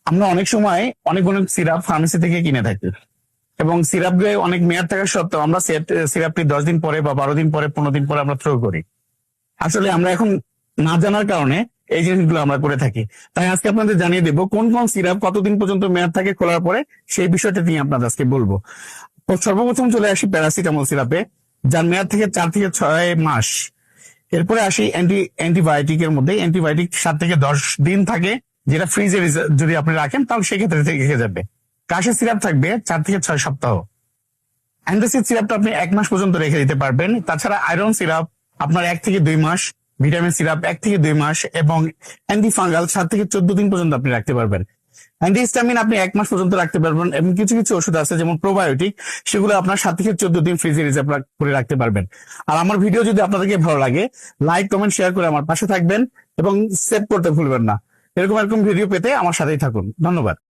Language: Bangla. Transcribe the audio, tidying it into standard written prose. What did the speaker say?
আমরা অনেক সময় অনেক অনেক সিরাপ ফার্মেসি থেকে কিনে থাকি এবং সিরাপ অনেক মেয়াদ থাকা সত্ত্বেও আমরা সিরাপটি 10 দিন পরে বা 12 দিন পরে 15 দিন পরে আমরা থ্রো করি। আসলে আমরা এখন না জানার কারণে এই জিনিসগুলো আমরা করে থাকি। তাই আজকে আপনাদের জানিয়ে দেবো কোন কোন সিরাপ কতদিন পর্যন্ত মেয়াদ থাকে খোলার পরে, সেই বিষয়টা নিয়ে আপনাদের আজকে বলবো। তো সর্বপ্রথম চলে আসি প্যারাসিটামল সিরাপে, যার মেয়াদ থেকে 4 থেকে 6 মাস। এরপরে আসি অ্যান্টিবায়োটিকের মধ্যে, অ্যান্টিবায়োটিক 7 থেকে 10 দিন থাকে, যেটা ফ্রিজে যদি আপনি রাখেন তাহলে সেক্ষেত্রে থেকে যাবে। কাশির সিরাপ থাকবে 4 থেকে 6 সপ্তাহ। অ্যান্টাসিড সিরাপটা আপনি 1 মাস পর্যন্ত রেখে দিতে পারবেন। তাছাড়া আয়রন সিরাপ আপনার 1 থেকে 2 মাস, ভিটামিন সিরাপ 1 থেকে 2 মাস এবং অ্যান্টিফাঙ্গাল 7 থেকে 14 দিন পর্যন্ত আপনি রাখতে পারবেন। অ্যান্টিহিস্টামিন আপনি 1 মাস পর্যন্ত রাখতে পারবেন এবং কিছু কিছু ওষুধ আছে যেমন প্রোবায়োটিক, সেগুলো আপনার 7 থেকে 14 দিন ফ্রিজে রিজার্ভ করে রাখতে পারবেন। আর আমার ভিডিও যদি আপনাদেরকে ভালো লাগে, লাইক কমেন্ট শেয়ার করে আমার পাশে থাকবেন এবং সেভ করতে ভুলবেন না। এরকম এরকম ভিডিও পেতে আমার সাথেই থাকুন। ধন্যবাদ।